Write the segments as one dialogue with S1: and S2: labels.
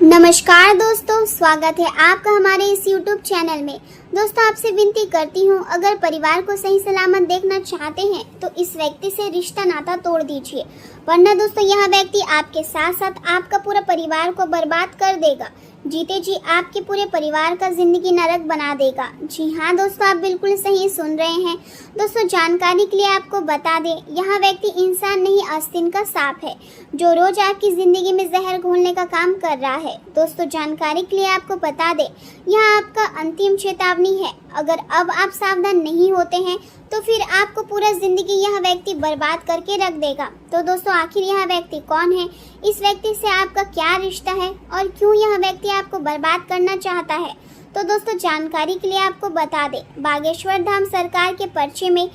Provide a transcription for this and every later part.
S1: नमस्कार दोस्तों, स्वागत है आपका हमारे इस YouTube चैनल में। दोस्तों, आपसे विनती करती हूँ, अगर परिवार को सही सलामत देखना चाहते हैं तो इस व्यक्ति से रिश्ता नाता तोड़ दीजिए, वरना दोस्तों यह व्यक्ति आपके साथ साथ आपका पूरा परिवार को बर्बाद कर देगा। जीते जी आपके पूरे परिवार का जिंदगी नरक बना देगा। जी हाँ दोस्तों, आप बिल्कुल सही सुन रहे हैं। दोस्तों, जानकारी के लिए आपको बता दें, यह व्यक्ति इंसान नहीं आस्तीन का सांप है, जो रोज आपकी जिंदगी में जहर घोलने का काम कर रहा है। दोस्तों, जानकारी के लिए आपको बता दें, यह आपका अंतिम चेतावनी है। अगर अब आप सावधान नहीं होते हैं तो फिर आपको पूरा जिंदगी यह व्यक्ति बर्बाद करके रख देगा। तो दोस्तों, आखिर यह व्यक्ति कौन है, इस व्यक्ति से आपका क्या रिश्ता है और क्यों यह व्यक्ति आपको बर्बाद करना चाहता है? तो दोस्तों, जानकारी के लिए आपको बता दें, बागेश्वर धाम सरकार के पर्चे में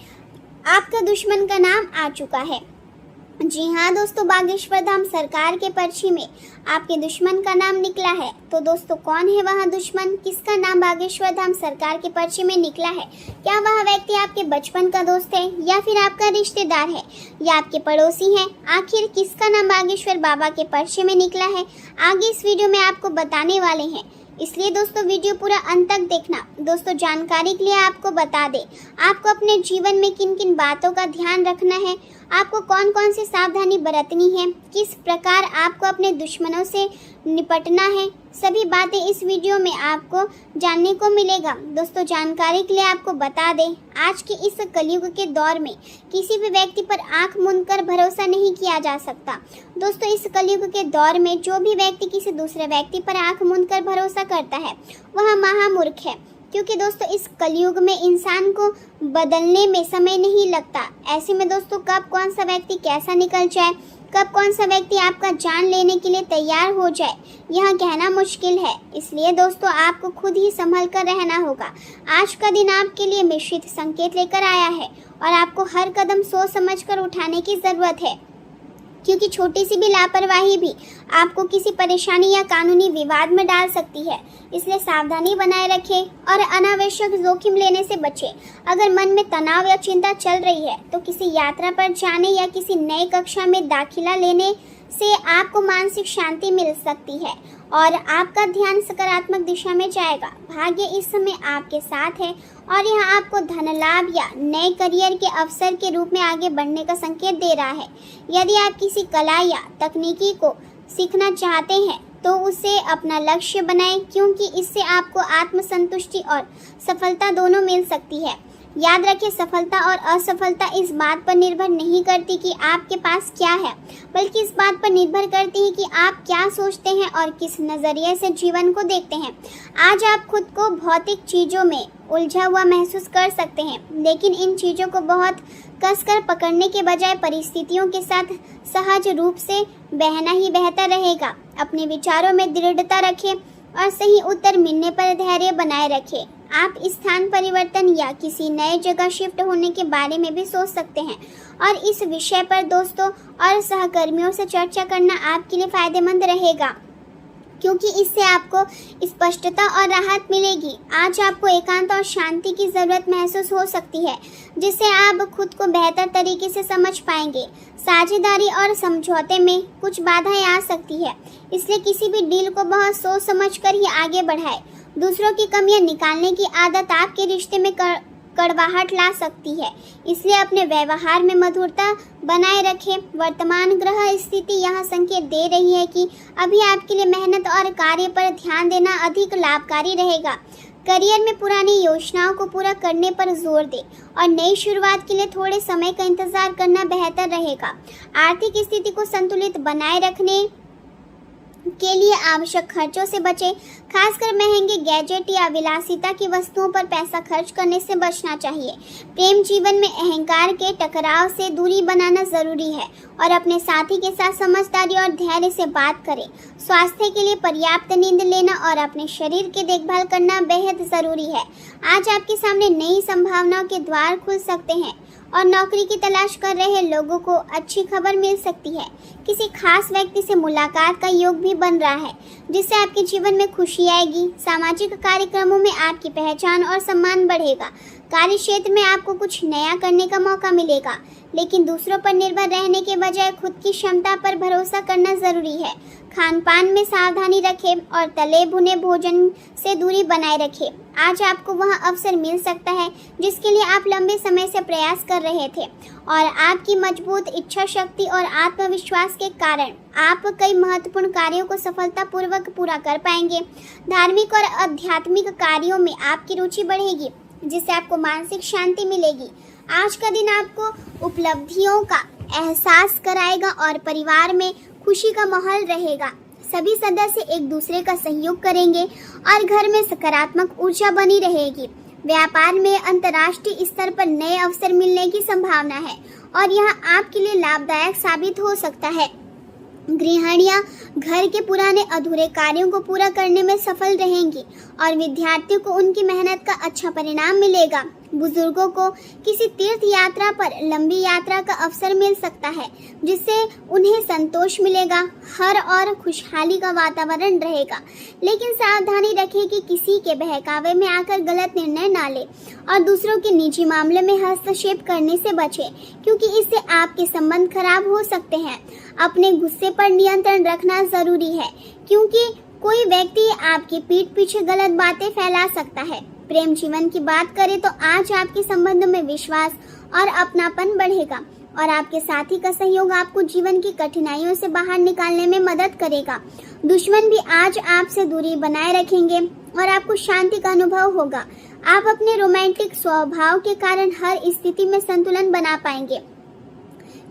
S1: आपका दुश्मन का नाम आ चुका है। जी हाँ दोस्तों, बागेश्वर धाम सरकार के पर्ची में आपके दुश्मन का नाम निकला है। तो दोस्तों, कौन है वह दुश्मन, किसका नाम बागेश्वर धाम सरकार के पर्ची में निकला है? क्या वह व्यक्ति आपके बचपन का दोस्त है या फिर आपका रिश्तेदार है या आपके पड़ोसी है? आखिर किसका नाम बागेश्वर बाबा के पर्चे में निकला है, आगे इस वीडियो में आपको बताने वाले हैं, इसलिए दोस्तों वीडियो पूरा अंत तक देखना। दोस्तों, जानकारी के लिए आपको बता दें, आपको अपने जीवन में किन किन बातों का ध्यान रखना है, आपको कौन कौन सी सावधानी बरतनी है, किस प्रकार आपको अपने दुश्मनों से निपटना है, सभी बातें इस वीडियो में आपको जानने को मिलेगा। दोस्तों, जानकारी के लिए आपको बता दें, आज के इस कलयुग के दौर में किसी भी व्यक्ति पर आंख मूंद कर भरोसा नहीं किया जा सकता। दोस्तों, इस कलयुग के दौर में जो भी व्यक्ति किसी दूसरे व्यक्ति पर आंख मूंद कर भरोसा करता है वह महामूर्ख है, क्योंकि दोस्तों इस कलयुग में इंसान को बदलने में समय नहीं लगता। ऐसे में दोस्तों, कब कौन सा व्यक्ति कैसा निकल जाए, कब कौन सा व्यक्ति आपका जान लेने के लिए तैयार हो जाए, यह कहना मुश्किल है। इसलिए दोस्तों, आपको खुद ही संभल कर रहना होगा। आज का दिन आपके लिए मिश्रित संकेत लेकर आया है और आपको हर कदम सोच समझ कर उठाने की जरूरत है, क्योंकि छोटी सी भी लापरवाही भी आपको किसी परेशानी या कानूनी विवाद में डाल सकती है। इसलिए सावधानी बनाए रखें और अनावश्यक जोखिम लेने से बचें। अगर मन में तनाव या चिंता चल रही है तो किसी यात्रा पर जाने या किसी नई कक्षा में दाखिला लेने से आपको मानसिक शांति मिल सकती है और आपका ध्यान सकारात्मक दिशा में जाएगा। भाग्य इस समय आपके साथ है और यह आपको धन लाभ या नए करियर के अवसर के रूप में आगे बढ़ने का संकेत दे रहा है। यदि आप किसी कला या तकनीकी को सीखना चाहते हैं तो उसे अपना लक्ष्य बनाएं, क्योंकि इससे आपको आत्मसंतुष्टि और सफलता दोनों मिल सकती है। याद रखें, सफलता और असफलता इस बात पर निर्भर नहीं करती कि आपके पास क्या है, बल्कि इस बात पर निर्भर करती है कि आप क्या सोचते हैं और किस नज़रिए से जीवन को देखते हैं। आज आप खुद को भौतिक चीज़ों में उलझा हुआ महसूस कर सकते हैं, लेकिन इन चीज़ों को बहुत कसकर पकड़ने के बजाय परिस्थितियों के साथ सहज रूप से बहना ही बेहतर रहेगा। अपने विचारों में दृढ़ता रखें और सही उत्तर मिलने पर धैर्य बनाए रखें। आप स्थान परिवर्तन या किसी नए जगह शिफ्ट होने के बारे में भी सोच सकते हैं और इस विषय पर दोस्तों और सहकर्मियों से चर्चा करना आपके लिए फायदेमंद रहेगा, क्योंकि इससे आपको स्पष्टता और राहत मिलेगी। आज आपको एकांत और शांति की ज़रूरत महसूस हो सकती है, जिससे आप खुद को बेहतर तरीके से समझ पाएंगे। साझेदारी और समझौते में कुछ बाधाएं आ सकती है, इसलिए किसी भी डील को बहुत सोच समझ कर ही आगे बढ़ाएं। दूसरों की कमियां निकालने की आदत आपके रिश्ते में कड़वाहट ला सकती है, इसलिए अपने व्यवहार में मधुरता बनाए रखें। वर्तमान ग्रह स्थिति यह संकेत दे रही है कि अभी आपके लिए मेहनत और कार्य पर ध्यान देना अधिक लाभकारी रहेगा। करियर में पुरानी योजनाओं को पूरा करने पर जोर दें और नई शुरुआत के लिए थोड़े समय का इंतजार करना बेहतर रहेगा। आर्थिक स्थिति को संतुलित बनाए रखने के लिए आवश्यक खर्चों से बचें। खासकर महंगे गैजेट या विलासिता की वस्तुओं पर पैसा खर्च करने से बचना चाहिए। प्रेम जीवन में अहंकार के टकराव से दूरी बनाना जरूरी है और अपने साथी के साथ समझदारी और धैर्य से बात करें। स्वास्थ्य के लिए पर्याप्त नींद लेना और अपने शरीर की देखभाल करना बेहद जरूरी है। आज आपके सामने नई संभावनाओं के द्वार खुल सकते हैं और नौकरी की तलाश कर रहे लोगों को अच्छी खबर मिल सकती है। किसी खास व्यक्ति से मुलाकात का योग भी बन रहा है, जिससे आपके जीवन में खुशी आएगी। सामाजिक कार्यक्रमों में आपकी पहचान और सम्मान बढ़ेगा। कार्य क्षेत्र में आपको कुछ नया करने का मौका मिलेगा, लेकिन दूसरों पर निर्भर रहने के बजाय खुद की क्षमता पर भरोसा करना जरूरी है। खान पान में सावधानी रखें और तले भुने भोजन से दूरी बनाए रखें। आज आपको वह अवसर मिल सकता है जिसके लिए आप लंबे समय से प्रयास कर रहे थे और आपकी मजबूत इच्छा शक्ति और आत्मविश्वास के कारण आप कई महत्वपूर्ण कार्यों को सफलतापूर्वक पूरा कर पाएंगे। धार्मिक और आध्यात्मिक कार्यों में आपकी रुचि बढ़ेगी जिससे आपको मानसिक शांति मिलेगी। आज का दिन आपको उपलब्धियों का एहसास कराएगा और परिवार में खुशी का माहौल रहेगा। सभी सदस्य एक दूसरे का सहयोग करेंगे और घर में सकारात्मक ऊर्जा बनी रहेगी। व्यापार में अंतर्राष्ट्रीय स्तर पर नए अवसर मिलने की संभावना है और यह आपके लिए लाभदायक साबित हो सकता है। गृहिणियां घर के पुराने अधूरे कार्यों को पूरा करने में सफल रहेंगी और विद्यार्थियों को उनकी मेहनत का अच्छा परिणाम मिलेगा। बुजुर्गों को किसी तीर्थ यात्रा पर लंबी यात्रा का अवसर मिल सकता है जिससे उन्हें संतोष मिलेगा। हर और खुशहाली का वातावरण रहेगा, लेकिन सावधानी रखें कि किसी के बहकावे में आकर गलत निर्णय ना ले और दूसरों के निजी मामले में हस्तक्षेप करने से बचें, क्योंकि इससे आपके संबंध खराब हो सकते हैं। अपने गुस्से पर नियंत्रण रखना जरूरी है, क्योंकि कोई व्यक्ति आपकी पीठ पीछे गलत बातें फैला सकता है। प्रेम जीवन की बात करें तो आज आपके संबंधों में विश्वास और अपनापन बढ़ेगा और आपके साथी का सहयोग आपको जीवन की कठिनाइयों से बाहर निकालने में मदद करेगा। दुश्मन भी आज आपसे दूरी बनाए रखेंगे और आपको शांति का अनुभव होगा। आप अपने रोमांटिक स्वभाव के कारण हर स्थिति में संतुलन बना पाएंगे,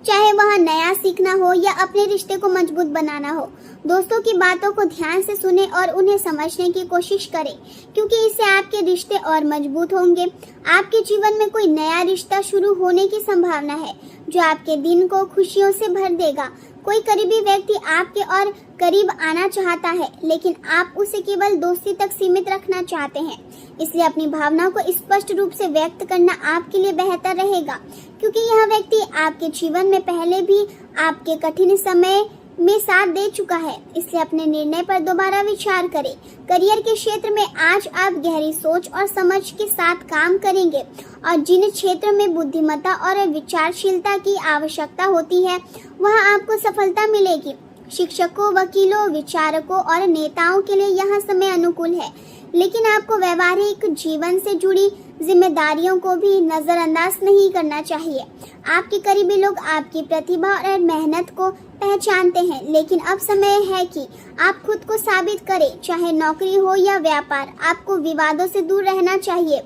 S1: चाहे वह नया सीखना हो या अपने रिश्ते को मजबूत बनाना हो। दोस्तों की बातों को ध्यान से सुने और उन्हें समझने की कोशिश करें, क्योंकि इससे आपके रिश्ते और मजबूत होंगे। आपके जीवन में कोई नया रिश्ता शुरू होने की संभावना है जो आपके दिन को खुशियों से भर देगा। कोई करीबी व्यक्ति आपके और करीब आना चाहता है, लेकिन आप उसे केवल दोस्ती तक सीमित रखना चाहते हैं। इसलिए अपनी भावनाओं को स्पष्ट रूप से व्यक्त करना आपके लिए बेहतर रहेगा, क्योंकि यह व्यक्ति आपके जीवन में पहले भी आपके कठिन समय में साथ दे चुका है। इसलिए अपने निर्णय पर दोबारा विचार करें। करियर के क्षेत्र में आज आप गहरी सोच और समझ के साथ काम करेंगे और जिन क्षेत्र में बुद्धिमत्ता और विचारशीलता की आवश्यकता होती है वहां आपको सफलता मिलेगी। शिक्षकों, वकीलों, विचारकों और नेताओं के लिए यह समय अनुकूल है, लेकिन आपको व्यवहारिक जीवन से जुड़ी जिम्मेदारियों को भी नजरअंदाज नहीं करना चाहिए। आपके करीबी लोग आपकी प्रतिभा और मेहनत को पहचानते हैं, लेकिन अब समय है कि आप खुद को साबित करें। चाहे नौकरी हो या व्यापार, आपको विवादों से दूर रहना चाहिए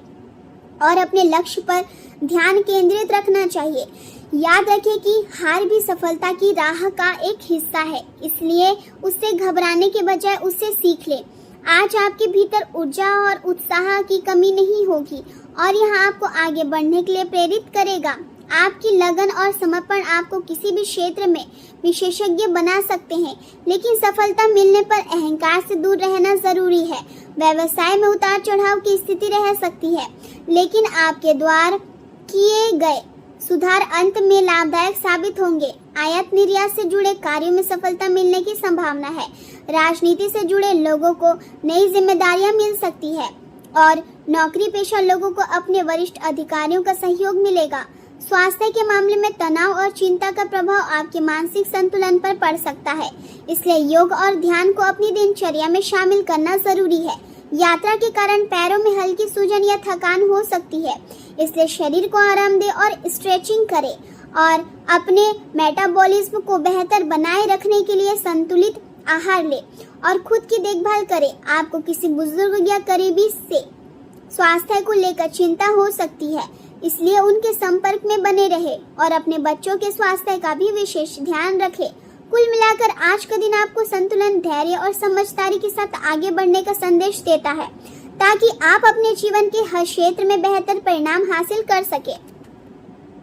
S1: और अपने लक्ष्य पर ध्यान केंद्रित रखना चाहिए। याद रखें कि हार भी सफलता की राह का एक हिस्सा है, इसलिए उससे घबराने के बजाय उससे सीख लें। आज आपके भीतर ऊर्जा और उत्साह की कमी नहीं होगी और यह आपको आगे बढ़ने के लिए प्रेरित करेगा। आपकी लगन और समर्पण आपको किसी भी क्षेत्र में विशेषज्ञ बना सकते हैं, लेकिन सफलता मिलने पर अहंकार से दूर रहना जरूरी है। व्यवसाय में उतार चढ़ाव की स्थिति रह सकती है, लेकिन आपके द्वारा किए गए सुधार अंत में लाभदायक साबित होंगे। आयात निर्यात से जुड़े कार्यों में सफलता मिलने की संभावना है। राजनीति से जुड़े लोगों को नई जिम्मेदारियां मिल सकती है और नौकरी पेशा लोगों को अपने वरिष्ठ अधिकारियों का सहयोग मिलेगा। स्वास्थ्य के मामले में तनाव और चिंता का प्रभाव आपके मानसिक संतुलन पर पड़ सकता है, इसलिए योग और ध्यान को अपनी दिनचर्या में शामिल करना जरूरी है। यात्रा के कारण पैरों में हल्की सूजन या थकान हो सकती है, इसलिए शरीर को आराम दें और स्ट्रेचिंग करें और अपने मेटाबॉलिज्म को बेहतर बनाए रखने के लिए संतुलित आहार लें और खुद की देखभाल करें। आपको किसी बुजुर्ग या करीबी से स्वास्थ्य को लेकर चिंता हो सकती है, इसलिए उनके संपर्क में बने रहे और अपने बच्चों के स्वास्थ्य का भी विशेष ध्यान रखें। कुल मिलाकर आज का दिन आपको संतुलन, धैर्य और समझदारी के साथ आगे बढ़ने का संदेश देता है, ताकि आप अपने जीवन के हर क्षेत्र में बेहतर परिणाम हासिल कर सके।